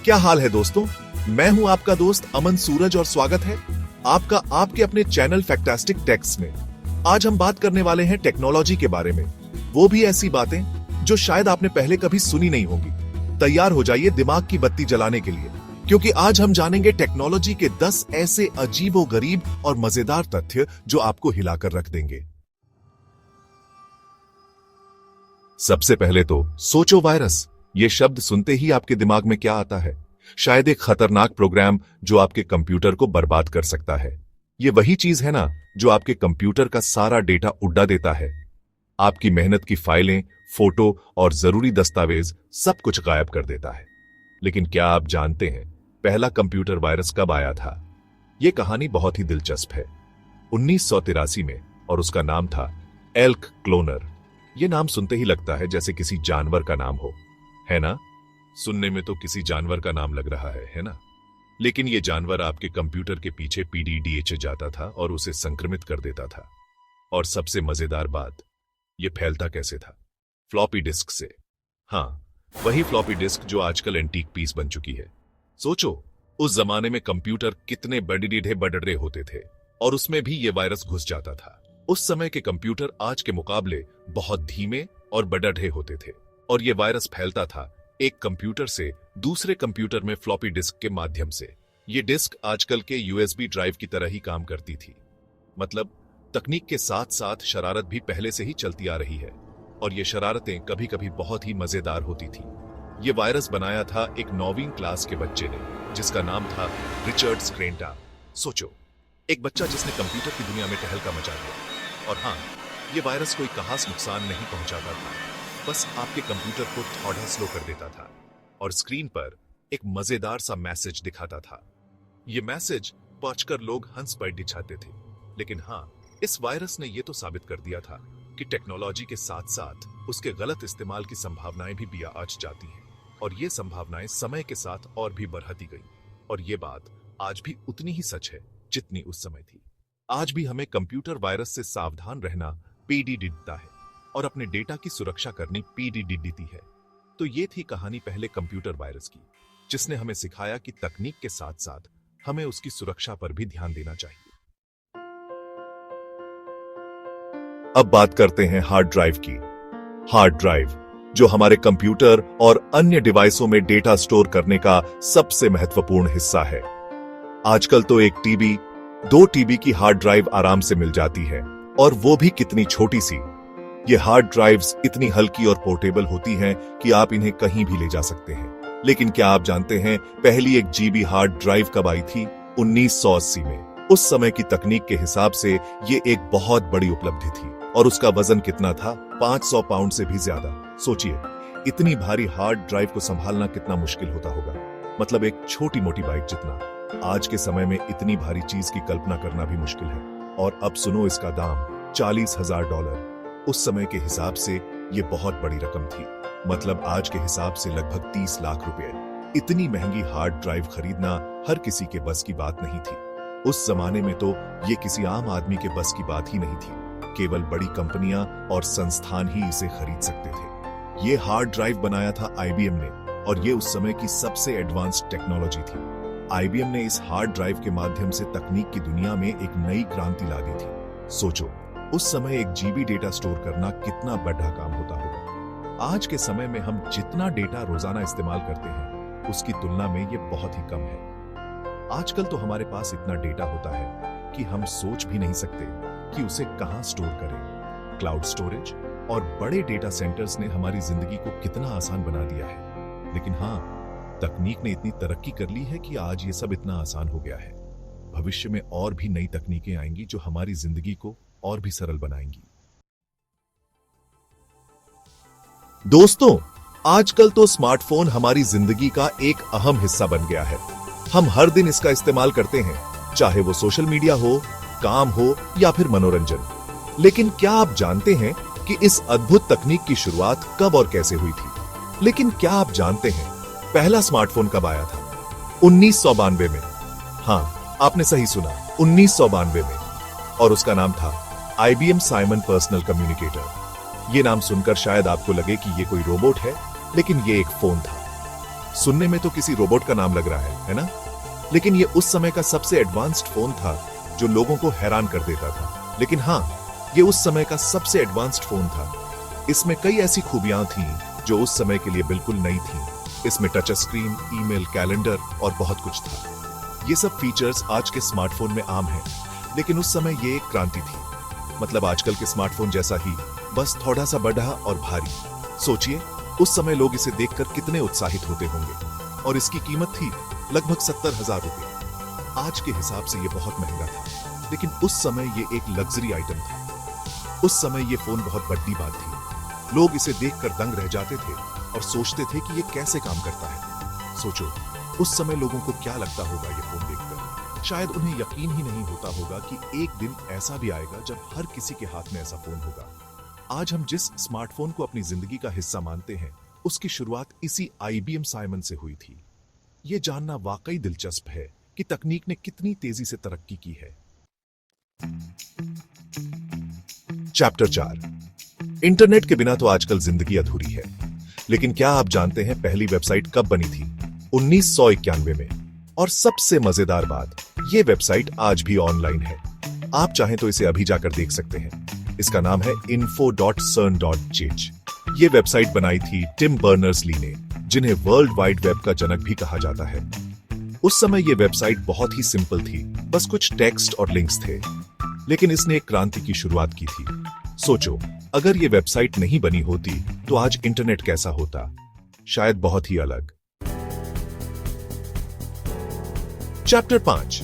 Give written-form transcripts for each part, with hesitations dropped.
क्या हाल है दोस्तों? मैं हूं आपका दोस्त अमन सूरज और स्वागत है आपका आपके अपने चैनल फैक्टास्टिक टेक्स में। आज हम बात करने वाले हैं टेक्नोलॉजी के बारे में, वो भी ऐसी बातें जो शायद आपने पहले कभी सुनी नहीं होंगी। तैयार हो जाइए दिमाग की बत्ती जलाने के लिए, क्योंकि आज हम जानेंगे टेक्नोलॉजी के 10 ऐसे अजीबोगरीब और मजेदार तथ्य जो आपको हिलाकर रख देंगे। सबसे पहले तो सोचो, वायरस। ये शब्द सुनते ही आपके दिमाग में क्या आता है? शायद एक खतरनाक प्रोग्राम जो आपके कंप्यूटर को बर्बाद कर सकता है। ये वही चीज है ना जो आपके कंप्यूटर का सारा डेटा उड़ा देता है। आपकी मेहनत की फाइलें, फोटो और जरूरी दस्तावेज सब कुछ गायब कर देता है। लेकिन क्या आप जानते हैं पहला कंप्यूटर वायरस कब आया था? यह कहानी बहुत ही दिलचस्प है। 1983 में, और उसका नाम था एल्क क्लोनर। यह नाम सुनते ही लगता है जैसे किसी जानवर का नाम हो, है ना? सुनने में तो किसी जानवर का नाम लग रहा है ना? लेकिन यह जानवर आपके कंप्यूटर के पीछे पीडीडीएच जाता था और उसे संक्रमित कर देता था। और सबसे मजेदार बात, यह फैलता कैसे था? फ्लॉपी डिस्क से। हाँ, वही फ्लॉपी डिस्क जो आजकल एंटीक पीस बन चुकी है। सोचो, उस जमाने में कंप्यूटर कितने बड़े बड़े होते थे और उसमें भी यह वायरस घुस जाता था। उस समय के कंप्यूटर आज के मुकाबले बहुत धीमे और बड़े होते थे और यह वायरस फैलता था एक कंप्यूटर से दूसरे कंप्यूटर में फ्लॉपी डिस्क के माध्यम से। यह डिस्क आजकल के यूएसबी ड्राइव की तरह ही काम करती थी। मतलब तकनीक के साथ साथ शरारत भी पहले से ही चलती आ रही है, और ये शरारतें कभी कभी बहुत ही मजेदार होती थी। यह वायरस बनाया था एक 9वीं क्लास के बच्चे ने, जिसका नाम था रिचर्ड स्क्रेंटा। सोचो, एक बच्चा जिसने कंप्यूटर की दुनिया में टहलका मचा दिया। और हाँ, यह वायरस कोई खास नुकसान नहीं पहुंचाता था, बस आपके कंप्यूटर को थोड़ा स्लो कर देता था और स्क्रीन पर एक मजेदार सा मैसेज दिखाता था। यह मैसेज पढ़कर लोग हंस पड़ जाते थे। लेकिन हाँ, इस वायरस ने यह तो साबित कर दिया था कि टेक्नोलॉजी के साथ साथ उसके गलत इस्तेमाल की संभावनाएं भी आज जाती हैं, और ये संभावनाएं समय के साथ और भी बढ़ती गई। और ये बात आज भी उतनी ही सच है जितनी उस समय थी। आज भी हमें कंप्यूटर वायरस से सावधान रहना पीडीडीता है और अपने डेटा की सुरक्षा करनी पीडीडीटी है। तो ये थी कहानी पहले कंप्यूटर वायरस की, जिसने हमें सिखाया कि तकनीक के साथ साथ हमें उसकी सुरक्षा पर भी ध्यान देना चाहिए। अब बात करते हैं हार्ड ड्राइव की। हार्ड ड्राइव, जो हमारे कंप्यूटर और अन्य डिवाइसों में डेटा स्टोर करने का सबसे महत्वपूर्ण हिस्सा है। आजकल तो 1 टीबी, 2 टीबी की हार्ड ड्राइव आराम से मिल जाती है, और वो भी कितनी छोटी सी। ये हार्ड ड्राइव्स इतनी हल्की और पोर्टेबल होती हैं कि आप इन्हें कहीं भी ले जा सकते हैं। लेकिन क्या आप जानते हैं पहली 1 जीबी हार्ड ड्राइव कब आई थी? 1980 में। उस समय की तकनीक के हिसाब से ये एक बहुत बड़ी उपलब्धि थी, और उसका वजन कितना था? 500 पाउंड से भी ज्यादा। सोचिए, इतनी भारी हार्ड ड्राइव को संभालना कितना मुश्किल होता होगा। मतलब एक छोटी मोटी बाइक जितना। आज के समय में इतनी भारी चीज की कल्पना करना भी मुश्किल है। और अब सुनो इसका दाम, $40,000। उस समय के हिसाब से ये बहुत बड़ी रकम थी। मतलब आज के हिसाब से लगभग 30 लाख रुपए। इतनी महंगी हार्ड ड्राइव खरीदना हर किसी के बस की बात नहीं थी। उस जमाने में तो ये किसी आम आदमी के बस की बात ही नहीं थी। केवल बड़ी कंपनियां और संस्थान ही इसे खरीद सकते थे। ये हार्ड ड्राइव बनाया था आईबीएम ने, और ये उस समय की सबसे एडवांस्ड टेक्नोलॉजी थी। आईबीएम ने इस हार्ड ड्राइव के माध्यम से तकनीक की दुनिया में एक नई क्रांति ला दी थी। सोचो, उस समय 1 जीबी डेटा स्टोर करना कितना बड़ा काम होता होगा। आज के समय में हम जितना डेटा रोजाना इस्तेमाल करते हैं, उसकी तुलना में ये बहुत ही कम है। आजकल तो हमारे पास इतना डेटा होता है कि हम सोच भी नहीं सकते कि उसे कहां स्टोर करें। क्लाउड स्टोरेज और बड़े डेटा सेंटर्स ने हमारी जिंदगी को कितना आसान बना दिया है। लेकिन हाँ, तकनीक ने इतनी तरक्की कर ली है कि आज ये सब इतना आसान हो गया है। भविष्य में और भी नई तकनीकें आएंगी जो हमारी जिंदगी को और भी सरल बनाएंगी। दोस्तों, आजकल तो स्मार्टफोन हमारी जिंदगी का एक अहम हिस्सा बन गया है। हम हर दिन इसका इस्तेमाल करते हैं, चाहे वो सोशल मीडिया हो, काम हो या फिर मनोरंजन। लेकिन क्या आप जानते हैं कि इस अद्भुत तकनीक की शुरुआत कब और कैसे हुई थी? लेकिन क्या आप जानते हैं पहला स्मार्टफोन कब आया था? 1992 में। हाँ, आपने सही सुना, 1992 में। और उसका नाम था IBM साइमन पर्सनल कम्युनिकेटर। ये नाम सुनकर शायद आपको लगे कि ये कोई रोबोट है, लेकिन ये एक फोन था। सुनने में तो किसी रोबोट का नाम लग रहा है ना? लेकिन ये उस समय का सबसे एडवांस्ड फोन था जो लोगों को हैरान कर देता था। लेकिन हाँ, ये उस समय का सबसे एडवांस्ड फोन था। इसमें कई ऐसी खूबियां थीं जो उस समय के लिए बिल्कुल नई थीं। इसमें टच स्क्रीन, ईमेल, कैलेंडर और बहुत कुछ था। ये सब फीचर्स आज के स्मार्टफोन में आम हैं, लेकिन उस समय ये एक क्रांति थी। मतलब आजकल के स्मार्टफोन जैसा ही, बस थोड़ा सा बड़ा और भारी। सोचिए, उस समय लोग इसे देखकर कितने उत्साहित होते होंगे। और इसकी कीमत थी लगभग 70,000 रुपए। आज के हिसाब से ये बहुत महंगा था, लेकिन उस समय ये एक लग्जरी आइटम था। उस समय ये फोन बहुत बड़ी बात थी। लोग इसे देखकर दंग रह जाते थे और सोचते थे कि ये कैसे काम करता है। सोचो, उस समय लोगों को क्या लगता होगा ये फोन देखकर। शायद उन्हें यकीन ही नहीं होता होगा कि एक दिन ऐसा भी आएगा जब हर किसी के हाथ में ऐसा फोन होगा। आज हम जिस स्मार्टफोन को अपनी जिंदगी का हिस्सा मानते हैं, उसकी शुरुआत इसी IBM साइमन से हुई थी। यह जानना वाकई दिलचस्प है कि तकनीक ने कितनी तेजी से तरक्की की है। चैप्टर 4। इंटरनेट के बिना तो आजकल जिंदगी अधूरी है। लेकिन क्या आप जानते हैं पहली वेबसाइट कब बनी थी? 1991 में। और सबसे मजेदार बात, यह वेबसाइट आज भी ऑनलाइन है। आप चाहें तो इसे अभी जाकर देख सकते हैं। इसका नाम है info.cern.gh। ये वेबसाइट बनाई थी टिम बर्नर्स-ली ने, जिन्हें वर्ल्ड वाइड वेब का जनक भी कहा जाता है। उस समय ये वेबसाइट बहुत ही सिंपल थी, बस कुछ टेक्स्ट और लिंक्स थे। लेकिन इसने एक क्रांति की शुरुआत की थी। सोचो, अगर ये वेबसाइट नहीं बनी होती तो आज इंटरनेट कैसा होता? शायद बहुत ही अलग। चैप्टर 5।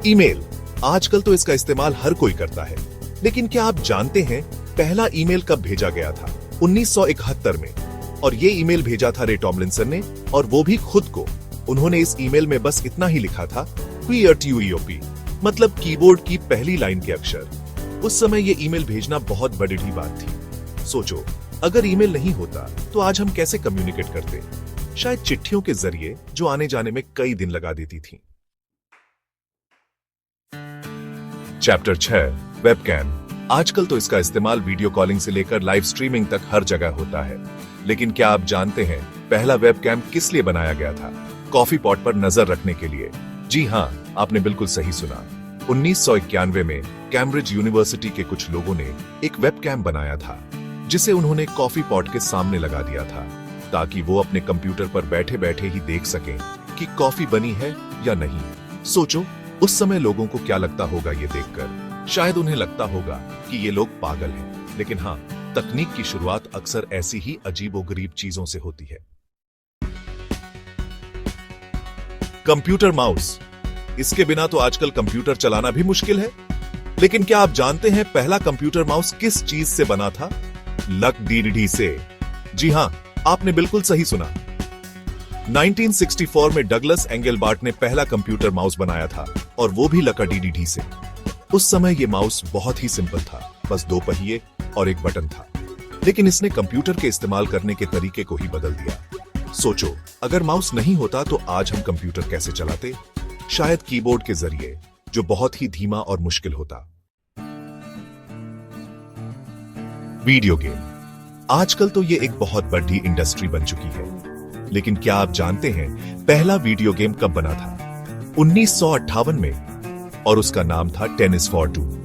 ईमेल। आजकल तो इसका इस्तेमाल हर कोई करता है, लेकिन क्या आप जानते हैं पहला ईमेल कब भेजा गया था? 1971 में। और ये ईमेल भेजा था रे टॉमलिंसन ने, और वो भी खुद को। उन्होंने इस ईमेल में बस इतना ही लिखा था, QWERTY, मतलब कीबोर्ड की पहली लाइन के अक्षर। उस समय ये ईमेल भेजना बहुत बड़ी बात थी। सोचो, अगर ईमेल नहीं होता तो आज हम कैसे कम्युनिकेट करते? शायद चिट्ठियों के जरिए, जो आने जाने में कई दिन लगा देती थी। चैप्टर 6। वेबकैम। आजकल तो इसका इस्तेमाल वीडियो कॉलिंग से लेकर लाइव स्ट्रीमिंग तक हर जगह होता है। लेकिन क्या आप जानते हैं पहला वेबकैम किस लिए बनाया गया था? कॉफी पॉट पर नजर रखने के लिए। जी हाँ, आपने बिल्कुल सही सुना। 1991 में कैम्ब्रिज यूनिवर्सिटी के कुछ लोगों ने एक वेबकैम बनाया था, जिसे उन्होंने कॉफी पॉट के सामने लगा दिया था, ताकि वो अपने कंप्यूटर पर बैठे बैठे ही देख सकें कि कॉफी बनी है या नहीं। सोचो, उस समय लोगों को क्या लगता होगा ये देखकर। शायद उन्हें लगता होगा कि ये लोग पागल हैं। लेकिन हाँ, तकनीक की शुरुआत अक्सर ऐसी ही अजीबोगरीब चीजों से होती है। Computer mouse. इसके बिना तो आजकल कंप्यूटर चलाना भी मुश्किल है। लेकिन क्या आप जानते हैं पहला कंप्यूटर माउस किस चीज से बना था? लकड़ीडी से। जी हां, आपने बिल्कुल सही सुना। 1964 में डगलस एंगलबार्ट ने पहला कंप्यूटर माउस बनाया था, और वो भी लकड़ीडी से। उस समय ये माउस बहुत ही सिंपल था, बस 2 पहिए और एक बटन था। लेकिन इसने कंप्यूटर के इस्तेमाल करने के तरीके को ही बदल दिया। सोचो, अगर माउस नहीं होता तो आज हम कंप्यूटर कैसे चलाते? शायद कीबोर्ड के जरिए, जो बहुत ही धीमा और मुश्किल होता। Video game. आजकल तो ये एक बहुत बड़ी इंडस्ट्री बन चुकी है। लेकिन क्या आप जानते हैं पहला वीडियो गेम कब बना था? 1958 में, और उसका नाम था टेनिस फॉर टू।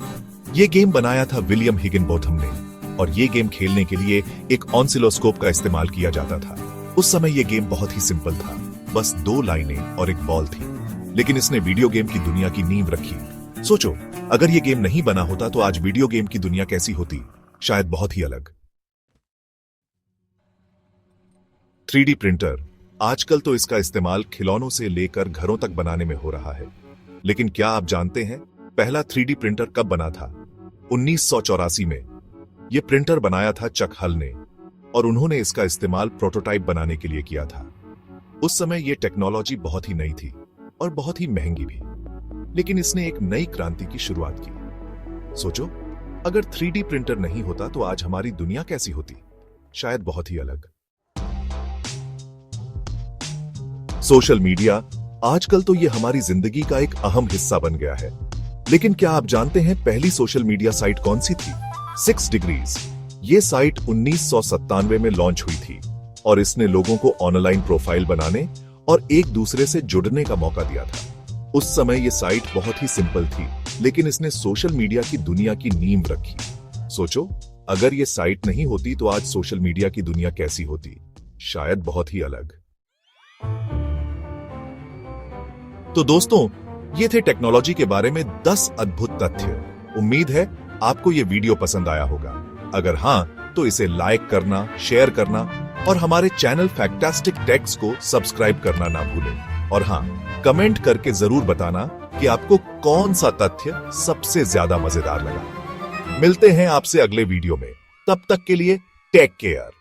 ये गेम बनाया था विलियम हिगिनबोथम ने, और ये गेम खेलने के लिए एक ऑसिलोस्कोप का इस्तेमाल किया जाता था। उस समय ये गेम बहुत ही सिंपल था, बस 2 लाइनें और एक बॉल थी। लेकिन इसने वीडियो गेम की दुनिया की नींव रखी। सोचो, अगर ये गेम नहीं बना होता तो आज वीडियो गेम की दुनिया कैसी होती? शायद बहुत ही अलग। 3D printer. आजकल तो इसका इस्तेमाल खिलौनों से लेकर घरों तक बनाने में हो रहा है। लेकिन क्या आप जानते हैं पहला 3D प्रिंटर कब बना था? 1984 में। यह प्रिंटर बनाया था चक हल ने, और उन्होंने इसका इस्तेमाल प्रोटोटाइप बनाने के लिए किया था। उस समय यह टेक्नोलॉजी बहुत ही नई थी और बहुत ही महंगी भी। लेकिन इसने एक नई क्रांति की शुरुआत की। सोचो, अगर 3D प्रिंटर नहीं होता तो आज हमारी दुनिया कैसी होती? शायद बहुत ही अलग। Social media. आजकल तो यह हमारी जिंदगी का एक अहम हिस्सा बन गया है। लेकिन क्या आप जानते हैं पहली सोशल मीडिया साइट कौन सी थी? 6 डिग्रीज। ये साइट 1997 में लॉन्च हुई थी, और इसने लोगों को ऑनलाइन प्रोफाइल बनाने और एक दूसरे से जुड़ने का मौका दिया था। उस समय ये साइट बहुत ही सिंपल थी, लेकिन इसने सोशल मीडिया की दुनिया की नींव रखी। सोचो, अगर ये साइट नहीं होती तो आज सोशल मीडिया की दुनिया कैसी होती? शायद बहुत ही अलग। तो दोस्तों, ये थे टेक्नोलॉजी के बारे में 10 अद्भुत तथ्य। उम्मीद है आपको ये वीडियो पसंद आया होगा। अगर हां, तो इसे लाइक करना, शेयर करना और हमारे चैनल फैक्टास्टिक टेक्स को सब्सक्राइब करना ना भूलें। और हां, कमेंट करके जरूर बताना कि आपको कौन सा तथ्य सबसे ज्यादा मजेदार लगा। मिलते हैं आपसे अगले वीडियो में। तब तक के लिए टेक केयर।